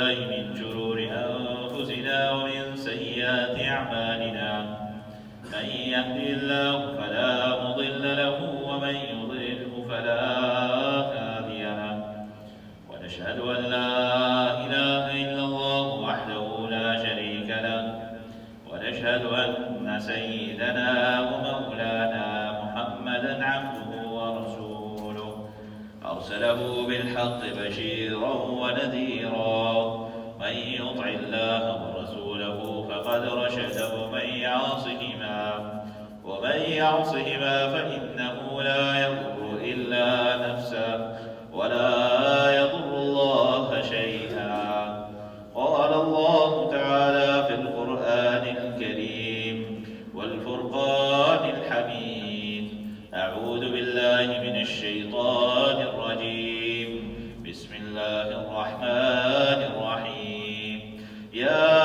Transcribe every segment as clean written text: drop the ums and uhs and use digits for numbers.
من شرور أنفسنا ومن سيئات أعمالنا من يهدي الله فلا مضل له ومن يضلله فلا هادي له ونشهد أن لا إله إلا الله وحده لا شريك له ونشهد أن سيدنا ومولانا محمدا عبده ورسوله أرسله بالحق بشيرا ونذيرا من يطع الله ورسوله فقد رشد ومن يعصهما فإنه لا يضر إلا نفسه ولا يضر الله شيئا. قال الله تعالى في القرآن الكريم والفرقان الحميد: أعوذ بالله من الشيطان الرجيم. بسم الله الرحمن الرحيم. يا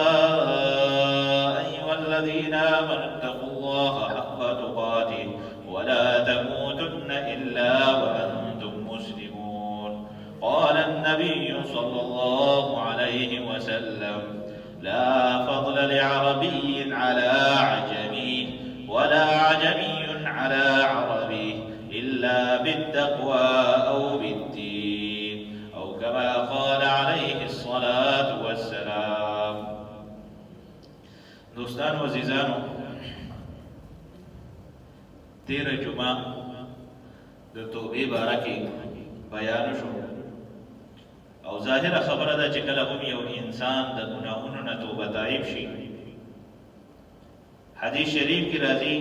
أيها الذين آمنوا اتقوا الله حق تقاته ولا تموتن إلا وأنتم مسلمون. قال النبي صلى الله عليه وسلم: لا فضل لعربي على عجمي ولا عجمي على عربي إلا بالتقوى أو بالدين، أو كما قال عليه الصلاة والسلام. دوستان و عزیزانو، تیر جمعه د توبې باره کې بیان شو او ظاهره خبره ده چې کله هم یو انسان د ګناهونو نه توبه تائب شي، حدیث شریف کې راځي: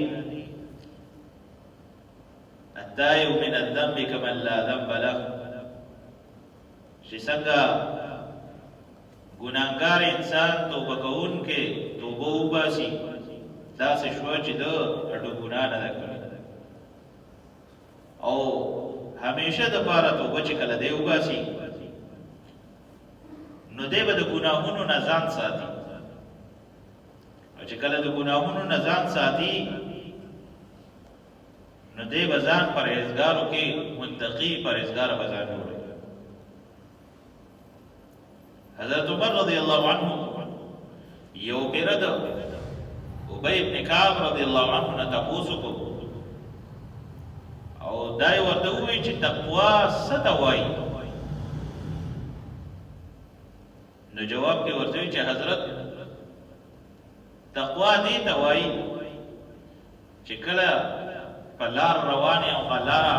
التائب من الذنب كمن لا ذنب له، چې څنګه ګناهګار انسان توبه کوونکی توبه وباسي، داسې شوه چې د اډو ګناه نه ده کړې، او همیشه د پاره توبه چې کله دی وباسي نو دی به د ګناهونو نه ځان ساتي، او چې کله د ګناهونو نه ځان ساتي نو دی به ځان پرهیزګارو کې متقي پرهیزګار به ځان جوړوي. حضرت عمر رضی الله عنه یو پیره د ابی ابن کعب رضی الله عنه نه تپوس وکړو او دای ورته ووایي چې تقوا څه ته وایي؟ نو جواب کې ورته وایي چې حضرت تقوا دې ته وایي چې کله په لار روان او په لاره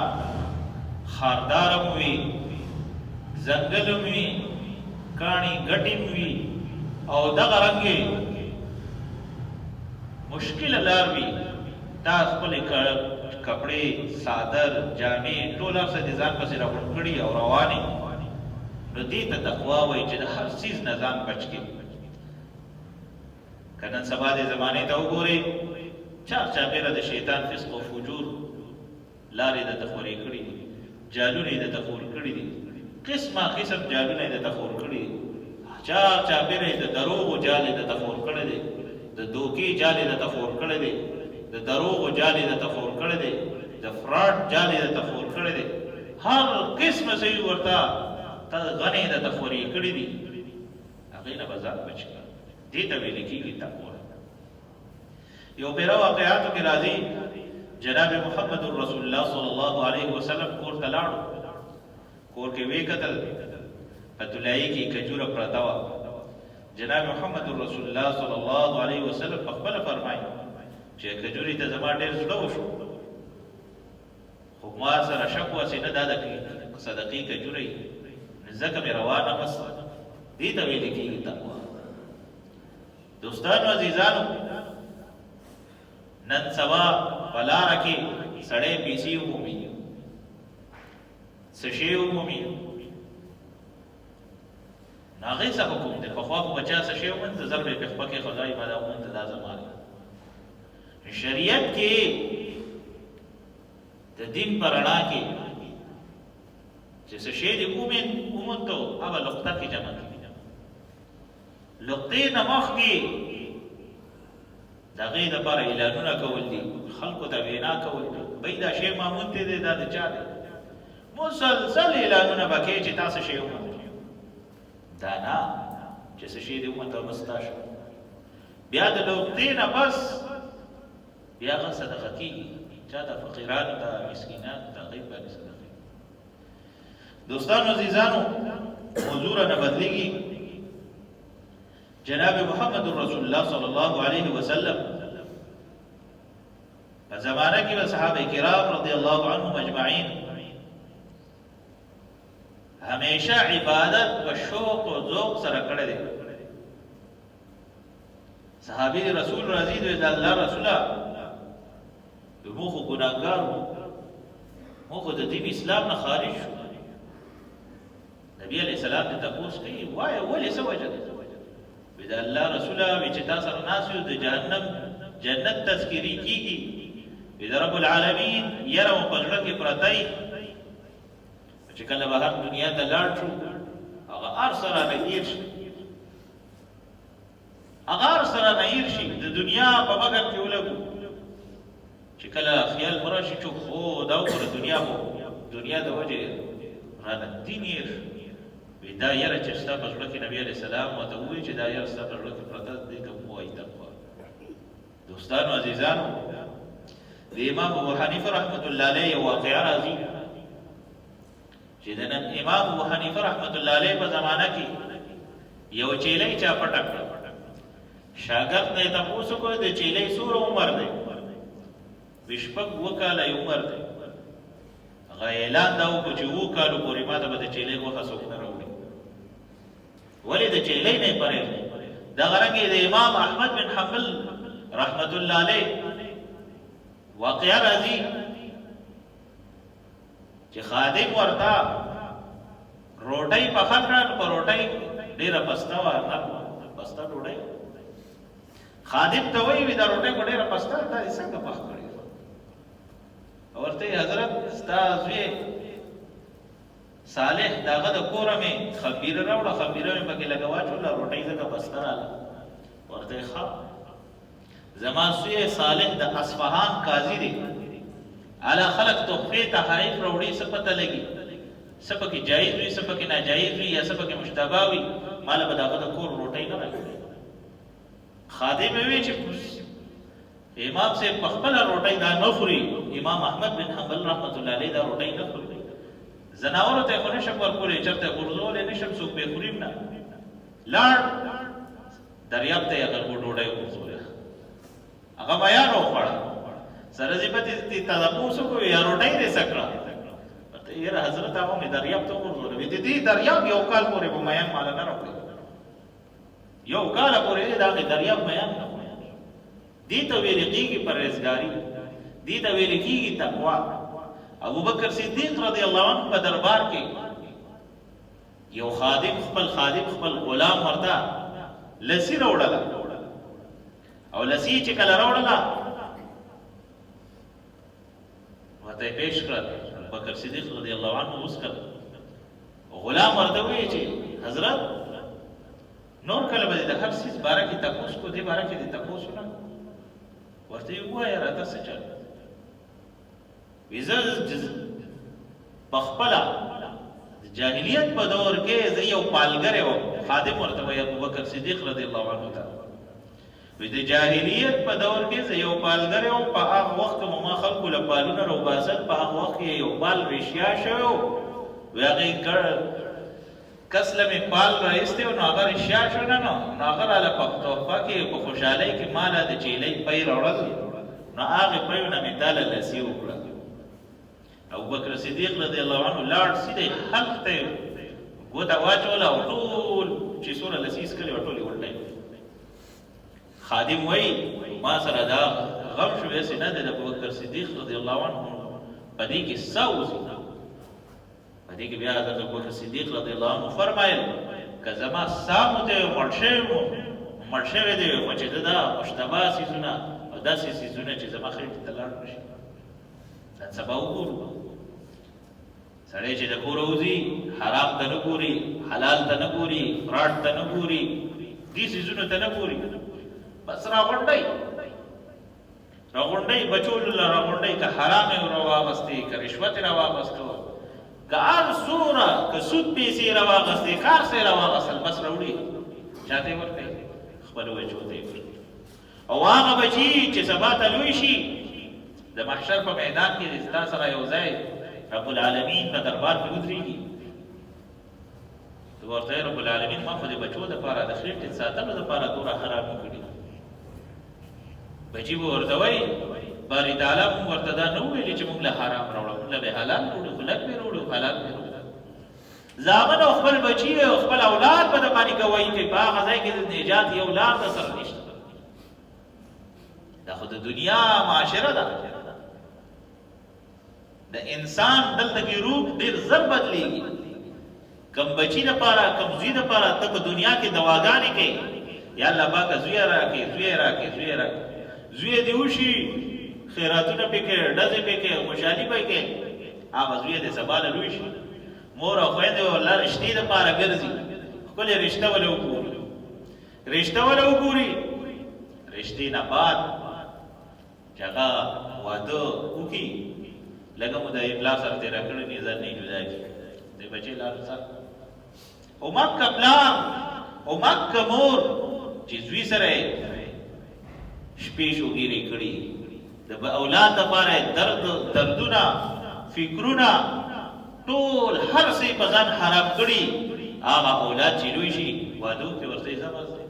خاردار هم وي، ځنګل هم وي، کاڼي ګټې هم وي، او دغه رنګې مشکله لار وي، تا خپلې کپړې، څادر، جامې ټول هر څه د ځان پسې راغونډ کړي او روانې، نو دې ته تقوا وایي چې د هر څیز نه ځان بچ کړي. که نن سبا د زمانې ته وګورې، چاپېره د شیطان فسق او فجور لارې درته خورې کړي دي، جالونه یې درته خور کړي دي، قسمه قسم جالونه یې درته خور کړي دي، چاپېره یې د دروغو جال یې درته خور کړی دی، د دوکې جال یې درته خور کړی دی، د دروغو جال یې درته خور کړی دی، د فراډ جال یې درته خور کړی دی، هر قسمه څه ورته غنې درته خورې کړي دي، هغې نه به ځان بچ کړه. دې ته ویل کېږي تقوا. یو پیره واقعاتو کې راځي، جناب محمد رسول الله صلی الله علیه وسلم کور ته لاړو، کور کې ویې کتل، په طلایي کې کجوره پرته وه. جناب محمد رسول الله صلی الله علیه وسلم په خپله فرمایي چې کجورې ته زما ډېر زړه وشو، خو ما سره شک وسې نه دا د صدقې کجورې، ځکه مې روانه مسته. دې ته ویل کېږي تقوا. دوستانو عزیزانو، نن سبا په لاره کې سړی پیسې ومومي، څه شی ومومي، نو هغې څه حکم دی؟ پخوا خو به چا څه شی وموند ته زر به یې پې خپه کې خدای ما دا وموند ته دا زما دی. شریعت کې د دین په رڼا کې چې څه شی دې وموند ته هغه لقطه کې جمع کړي، لقطې نه مخکې د هغې دپاره اعلانونه کول دي، خلکو ته وینا کول دي، بهی دا شی ما موندی دی، دا د چا دی؟ مسلسل اعلانونه به کوې چې تا څه شی وموندل. دا نه، چې څه شی دې ومته مستا شو بیا د لوقتې نه پس بیا هغه صدقه کېږي چا ته فقیرانو ته مسکینانو ته هغوی باندې صدقه دوستانو عزیزانو موضوع نه بدلېږي جناب محمد رسول الله صلی الله علیه وسلم په زمانه کې به صحابه کرام رضی الله عنهم اجمعین همیشه عبادت و شوق و ذوق سره کړی دی صحابي رسول راضي دی د الله رسوله موږ خو ګناهګار وو موږ خو د دین اسلام نه خارج شو نبی علیه السلام ته تپوس کوي وایه ولې څه وجه ده وی د الله رسوله وی چې تا سره ناست یو د جهنم جنت تذکرې کېږي وی د رب العالمین یره مو په زړه کې پرته وي چې کله بهر دنیا ته لاړ شو هغه هر څه رانه هېر شي هغه هر څه رانه هېر شي د دنیا په بګر کې ولګو چې کله خیال مو راشي چې خو دا وګوره دنیا خو دنیا د وجې رانه دین هېر شو وی دا یره چې ستا په زړه کې نبي علیه السلام ورته ووایي چې دا یره ستا په زړه کې پرته دې ته ووایي تقوا دوستانو عزیزانو د امام ابو حنیفه رحمت الله علیه یو واقعه راځي چې د امام ابو حنیفه رحمت الله علیه په زمانه کې یو چیلۍ چا پټه کړه شاګرد نه تپوس وکړ د چیلۍ څومره عمر دی وی شپږ اووه کاله یې عمر دی هغه اعلان دا وکړو چې اووه کالو پورې ما ته به د چیلۍ غوښه څوک نه راوړي ولې د چیلۍ نه یې پرېږدي دغه رنګې د امام احمد بن حنبل رحمت الله علیه واقعه راځي چې خادم ورته روټۍ پخه کړه نو په روټۍ ډېره پسته وه پسته ډوډۍ خادم ته وایي دا روټۍ خو ډېره پسته تا دې څنګه پخ کړې ورته حضرت ستا زوی صالح د هغه د کوره مې خمیره راوړه خمیره مې پکې لږه واچوله روټۍ ځکه پسته راله ورته ښه زما زوی صالح د اصفهان قاضي دی اعلی خلق تحفې تحائف راوړي څه پته لګي څه پکې جایز وي څه پکې ناجایز وي یا څه پکې مشتبه وي ماله به د هغه د کور روټۍ نه راکړي خادم یې وی چې امام صاحب په خپله روټۍ دا نه خوري امام احمد بن حنبل رحمت الله علیه دا روټۍ نه خوري زناورو ته خو نشم ورکولی چېرته غورځولی نشم څوک بې خوریم نه لاړ دریاب ته یې هغه ډوډۍ وغورځوله هغه میان وخوړه سره ځي به دې ته تپوس وکړو یا روټۍ دې څه کړه ورته یاره حضرت هغه مې دریاب ته وغورځوله وی د دې دریاب یو کال پورې به میان ماله نه راکړي یو کاله پورې د هغې دریاب میان نه خوري دې ته ویل کېږي پرهیزګاري دې ته ویل کېږي تقوا ابوبکر صدیق رضی الله عنه په دربار کې یو خادم خپل غلام ورته لسی راوړله او لسی چې کله راوړله ورته یې پیش کړه ابوبکر صدیق رضی الله عنه وڅښل غلام ورته وایي چې حضرت نور کله به د هر څیز باره کې تپوس کو دې باره کې دې تپوس ونه ورته یې ووایه راته څه چل وی زه پخپله د جاهلیت په دور کې زه یو پالګری وم خادم ورته وایي ابوبکر صدیق رضی الله عنه ته وی د جاهلیت په دور کې زه یو پالګری وم په هغه وخت کې مو ما خلکو له پالونه راوباسل په هغه وخت کې یو پال رښتیا شوی و وی هغې کس له مې پال راایستی و نو هغه رښتیا شو نه نو هغه راله په تحفه کې په خوشحالۍ کې ما له د چیلۍ پی راوړل نو هغې پیونه مې تا له لسي وکړه ابوبکر صدیق رضی الله عنه لاړ سیدې حلق ته یې ګوته واچوله او ټول چې څومره لسي څکلې وه ټول یې ولټی خادم وایي ما سره دا غم شو هسې نه دی د ابوبکر صدیق رضی الله عنه په دې کې څه اوسي په دې کې بیا حضرت ابوبکر صدیق رضی الله عنه فرمایل که زما ساه مو دی مړ شوی دی خو چې ده دا مشتبه څیزونه او داسې څیزونه چې زما خېټې ته لاړ نه شي نن سبا وګورو سړی چې د کوره وځي حرام ته نه ګوري حلال ته نه ګوري فراډ ته نه ګوري دې څیزونو ته نه ګوري بس راغونډئ بچولو له راغونډئ که حرام یې راواغستې که رشوت یې راواغستو که هر څومره که سود پیسې یې راواغستې کار څه یې راواغستل بس راوړي چاته ورکوي خپل بچو ته ورکوي او هغه بچي چې سبا ته لوی شي د محشر په میدان کې ستا سره یو ځای رب العالمین په دربار کې ودرېږي نو ورته رب العالمین ما خو د بچو دپاره د خېټې ساتلو دپاره دومره حرام کړي بچي به ورته وایي باري تعالی مونږ ورته دا نه وویلې چې مونږ له حرام راوړه مونږ له به حلال راوړو خو لږ مې راوړو حلال مې راوړو زامن او خپل بچي او خپل اولاد به د باندې ګواهي کوي په هغه ځای کې د نجات یو لار د سره نشته دا خو د دنیا معاشره ده د انسان دلته کې روح ډېر زر بدلېږي کم بچي دپاره کم زوی دپاره ته په دنیا کې دواګانې کوې یا الله پاکه زویه راکړې زویه راکړې زویه راکړې زویه دې وشي خیراتونه پې کوې ډزې پې کوې خوشحالي پې کوې هغه زویه دې سبا له لوی شي مور او خویندې والله رشتې دپاره ګرځي ښکلې رشته ولې وګوري رشته ولې وګوري رشتې نه بعد چې هغه واده وکړي لږه مو د افلاس سره تېره کړې نظر نه جدا کړي د بچې لار سره او مکه پلار او مکه مور چې زوی سره شپې شوګیرې کړي د اولاد دپاره دردونه فکرونه ټول هر څه په ځان حرام کړي هغه اولاد چې لوی شي واده وکړي ورته یې زبر دی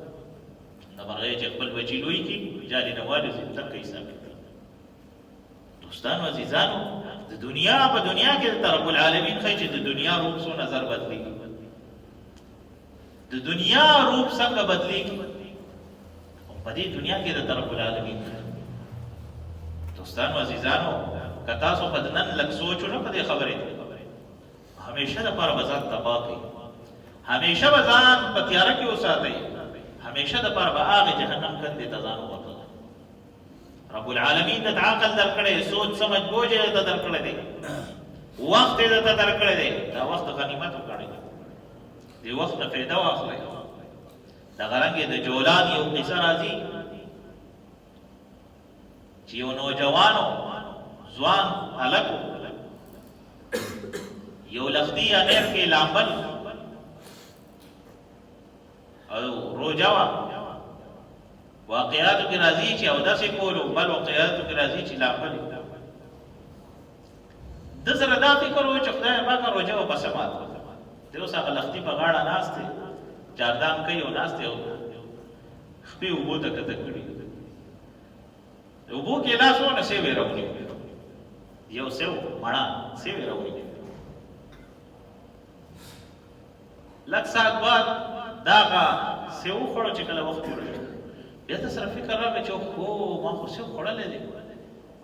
د مرغۍ چې خپل بچي لوی کړي جالي نه والوځي څنګه حساب کوي دوستانو عزیزانو د دنیا په دنیا کې د رب العالمین ښایي چې د دنیا روپ څو نظر بدلېږي د دنیا روپ څنګه بدلېږي او په دې دنیا کې د رب العالمین دوستانو عزیزانو که تاسو په نن لږ سوچ ونه په دې خبرې همیشه دپاره به ځان تباه کوي همیشه به ځان په تیاره کې وساتئ همیشه دپاره به هغې جهنم کندې ته ځان ووتئ رب العالمین د عقل درکړی سوچ سمجھ بوجھ یې درته درکړی دی وخت یې درته درکړی دی دا وخت غنیمت وګڼئ دې وخت نه فایده واخلئ دغه رنګې د جولان یو قصه راځي چې یو نوجوانو ځوان هلک یو لختی امیر کې لامبل او روجه وه واقعاتو کې راځي چې اودسې کولو بل واقعاتو کې راځي چې لامبل ده سره دا فکر و چې خدای پاکه روژه به پسه مات کړه دی اوس هغه لختي په غاړه ناست دی چاردام کوي او ناست دی او خپې اوبو ته کته کړي د اوبو کې لاس ونه سیوې راونیو یو سیو مڼه سیوې راونیو لږ ساعت بعد دا هغه سیو وخوړه چې کله وخت پوره شو بیا ته سره فکر راغی چې هو ما خو سیو خوړلی دی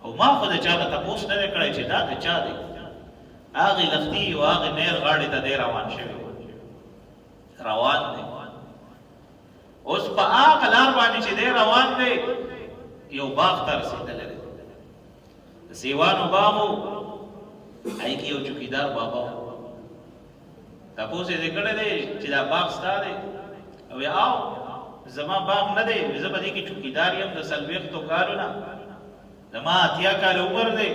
او ما خو د چا نه تپوس نه دی کړی چې دا د چا دی هغې لختي او هغې نیر غاړې ته دی روان شوی روان دی اوس په هغه لار باندې چې دی روان دی یو باغ ته رسېدلی دی د سیوانو باغ و هغې کې یو چوکیدار بابا و تپوس یې دې کړی دی چې دا باغ ستا دی او او زما باغ نه دی زه په دې کې چوکیدار یم د 40 کالو نه زما 80 کاله عمر دی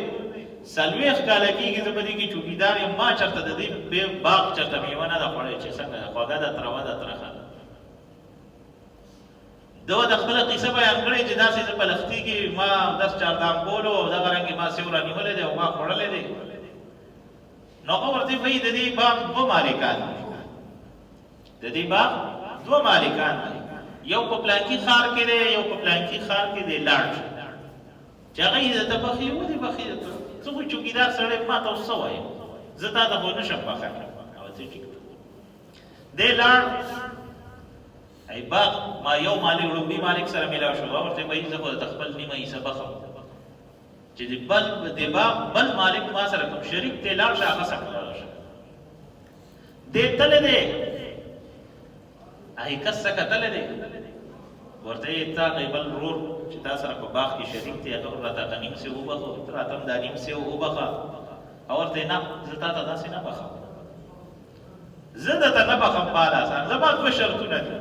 40 کاله کېږي زه په دې کې چوکیدار یم ما چېرته د دې باغ چېرته میوه نه ده خوړی چې څنګه ده خوږه ده تروه ده ترخه ده ده د خپله قیصه بیان کړې چې داسې زه په لختي کې ما دس چاردام کولو او دغه رنګې ما سیو رانیولی دی او ما خوړلی دی نو هغه ورته وایي د دې باغ 2 مالکان دي د دې باغ 2 مالکان دي یو په پلانکي ښار کې دی یو په پلانکي ښار کې دی لاړ شه چې هغه یې درته بخي ولې بخي زه خو چوکیدار سړی ما ته اوس څه وایم زه تا ته خو نشم بخی او ته ټیک دی لاړ ای باغ ما یو مالک لومړي مالک سره میلاو شو ورته وایي زه خو د خپل نیمه حصه بخم چې د باغ بل مالک ما سره کوم شریک دی لاړ شه هغه سره لاړ شه دی تللی دی هغې کس څه کتلی دی ورته یې تا بل ورور چې تا سره په باغ کې شریک دی هغه راته هغه نیم سیو وبخه راته هم دا نیم سیو وبخه او ورته نه زه تا ته داسې نه بخم زه درته نه بخم په آسان زما 2 شرطونه دي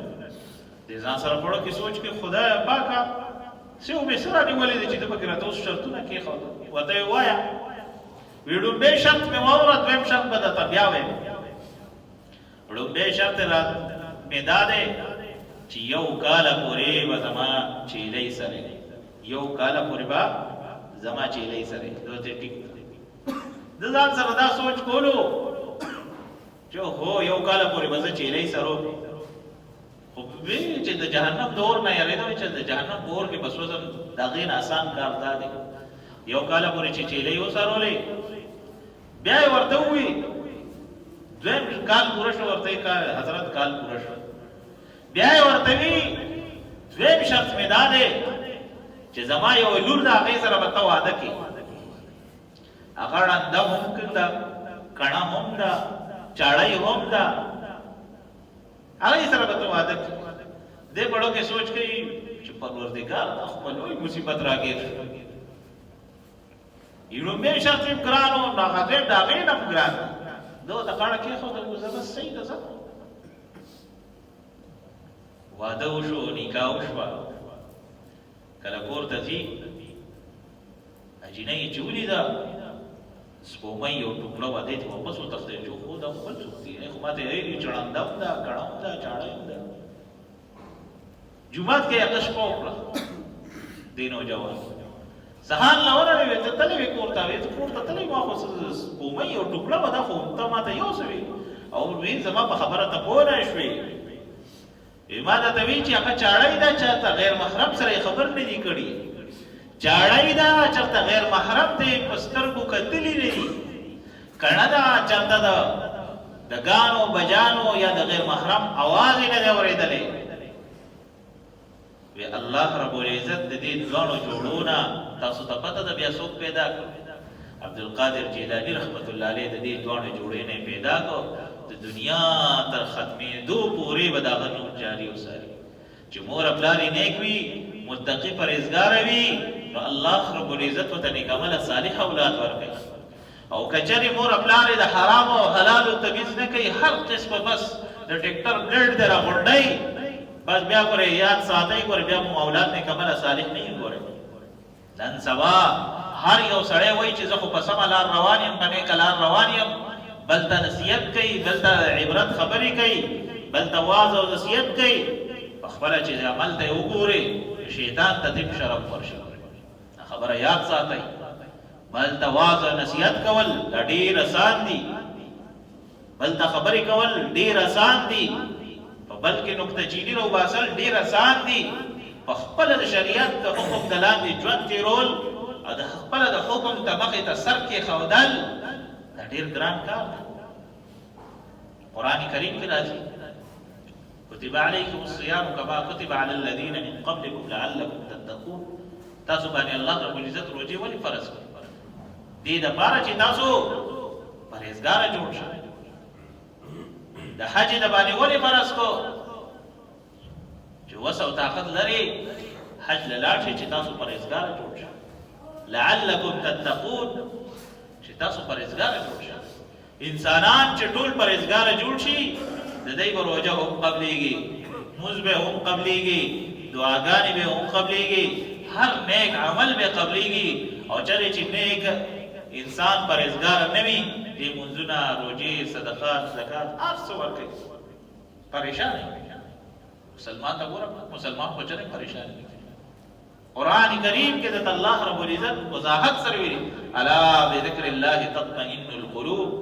د ځان سره پړو کې سوچ کې خدایه پاکه سیو مې څه رانیولی دی چې ته پکې راته اوس شرطونه کېښوده ورته یې ووایه وی ډومبی شرط مې واوره دویم شرط به درته بیا وایم ډومبی شرط مې دا دی چې یو کال پورې به زما چیلۍ سره یو کال پورې به زما چیلۍ سره دوته ټیک د ځان سره دا سوچ کولو چې هو یو کال پورې به زه چیلۍ سره خو وی چې د جهنم دور نه یریدو چې د جهنم دور کې بس وزم دغه آسان کار دی یو کال پورې چې چیلۍ وسرولې بیا ورته وی دویم کال پوره شو ورته حضرت کال پوره شو بیا ورته وی دویم شرط مې دا دی چې زما یو لور د هغې سره به ته واده کړې هغه ړنده هم ده کڼه هم ده چاړی هم ده هغې سره به ته واده کړې دې بړو کې سوچ کوي چې پروردګار دا خو به لوی مصیبت راګیر شو لومبی شرط یې ګران و هغه دویم د هغې نه هم ګران دو د غاړه کېښودل زه بس صحیح ده ځه واده وشو نکاح وشوه کله کور ته ځي اجینه یې چې ولیده سپومۍ یو ټوکړه وه دې ته واپس وتښتېد چې خو دا خو بل څوک دی خو ما ته یې ویلي چې ړنده هم ده کڼه هم ده چاړه هم ده جومات کې یې هغه شپه وکړه دې نوجوان سهار له ورغلې وې ته تللی وې کور ته وې ته کور ته تللی ما خو سپومۍ یو ټوکړه وه دا خو ته ما ته یو څه وې او وې زما په خبره ته پوه نه شوې ما ته وی چې هغه چاړی ده چاته غیر محرم سره خبر نه دی کړی چاړی ده چاته غیر محرم ته په سترګو کتلی نه دي کڼه ده چاته د ګانو بجانو یا د غیر محرم اواز نه دی اورېدلی وی الله رب العزت د دې دواړو جوړونه تاسو ته پته ده بیا څوک پیدا کړ عبدالقادر جیلانی رحمت الله علیه د دې دواړو جوړې پیدا کړ د دنیا تر ختمېدو پورې به د هغه نوم جاري وساري چې مور پلار یې نیک وي متقي پرهیزګاره وي نو الله رب العزت ورته نیکعمله صالح اولاد ورکوي او که چېرې مور پلار یې د حرامو او حلالو تمیز نه کوي هر قسمه بس د ټیکټر ګرډ دی راغونډوي بس بیا ګورئ یاد ساتئ ګورئ بیا مو اولاد نیکعمله صالح نه وي ګورئ نن سبا هر یو سړی وایي چې زه خو په سمه لار روان یم په نیکه لار روان یم بل ته نصیحت کوي بل ته عبرت خبرې کوي بل ته واعظ او نصیحت کوي په خپله چې عمل ته یې وګورې شیطان ته دې شرف ورشي خبره یاد ساتئ بل ته واعظ او نصیحت کول دا ډېر اسان دي بل ته خبرې کول ډېر اسان دي په بل کې نکته چیني راوباسل ډېر اسان دي په خپله د شریعت د حکم د لاندې ژوند تېرول او د خپله د حکم ته مخې ته سر کېښودل دا ډېر ګران کار دی قرآن کریم کې راځي کتب علیکم الصیام کما کتب علی الذین من قبلکم لعلکم تتقون تاسو باندې الله رب العزت روزې ولې فرض کړې دې دپاره چې تاسو پرهیزګاره جوړ شئ د حج د باندې ولې فرض کړو چې وس او طاقت لري حج له لاړ شئ چې تاسو پرهیزګاره جوړ شئ لعلکم تتقون چې تاسو پرهیزګاره جوړ شئ انسانان چې ټول پرهیزګاره جوړ شي د دوی به روژه هم قبلیږي مونځ به هم قبلیږي دعاګانې به هم قبلیږي هر نیک عمل به قبلیږي او چېرې چې نیک انسان پرهیزګاره نه وي دې مونځونه روژې صدقات زکات هر څه ورکوي پریشان مسلمان ته ګوره مسلمان خو چېرې پریشان وي قرآن کریم کې د الله رب العزت وضاحت سره ویلي الا بذکر الله تطمئن القلوب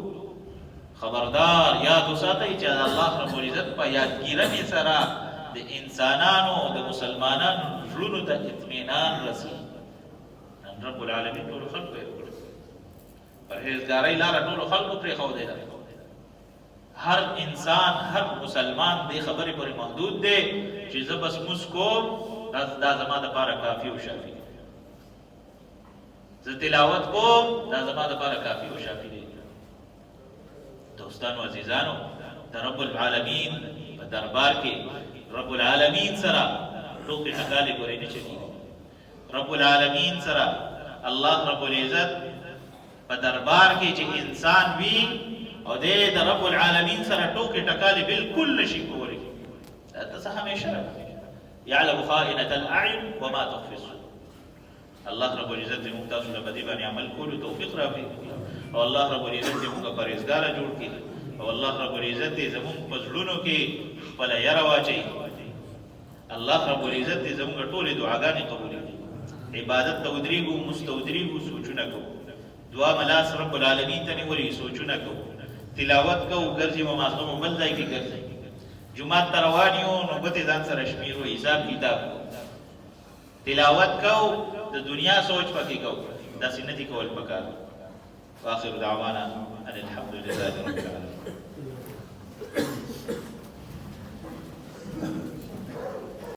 خبردار یاد وساتئ چې الله رب العزت په یادګیرنې سره د انسانانو د مسلمانانو زړونو ته اطمینان رسي نن رب العالمین ټولو خلکو یې وکړه پرهیزګارۍ لاره ټولو خلکو پرېښودې ده هر انسان هر مسلمان دې خبرې پورې محدود دی چې زه بس مونځ کوم دا زما دپاره کافي او شافي دی زه تلاوت کوم دا زما دپاره کافي او شافي دی دوستانو عزیزانو د رب العالمین په دربار کې رب العالمین سره ټوکې ټکالې ګورې نه چلېږي رب العالمین سره الله رب العزت په دربار کې چې انسان وي او دې د رب العالمین سره ټوکې ټکالې بالکل نشي کولی دا ته همیشه يعلم خائنة الأعين وما تخفي الصدور الله رب العزت دې موږ تاسو له بدې باندې عمل کولو توفیق راکړي او الله رب العزت دې موږ پرهیزګاره جوړ کړي او الله رب العزت دې زموږ په زړونو کې خپله یره واچوي الله رب العزت دې زموږ ټولې دعاګانې قبولې کړي. عبادت ته ودرېږو، مونځ ته ودرېږو، سوچونه کوو، دعا ملاس رب العالمین ته نیولې، سوچونه کوو، تلاوت کوو، ګرځي مو مازغه مو بل ځای کې ګرځي، جومات ته روان یو نو ګوتې ځان سره شمېرو، حساب کتاب تلاوت کوو، د دنیا سوچ پکې کوو، داسې نه دي کول پکار. واخر دعوانا ان الحمد لله رب العالمين.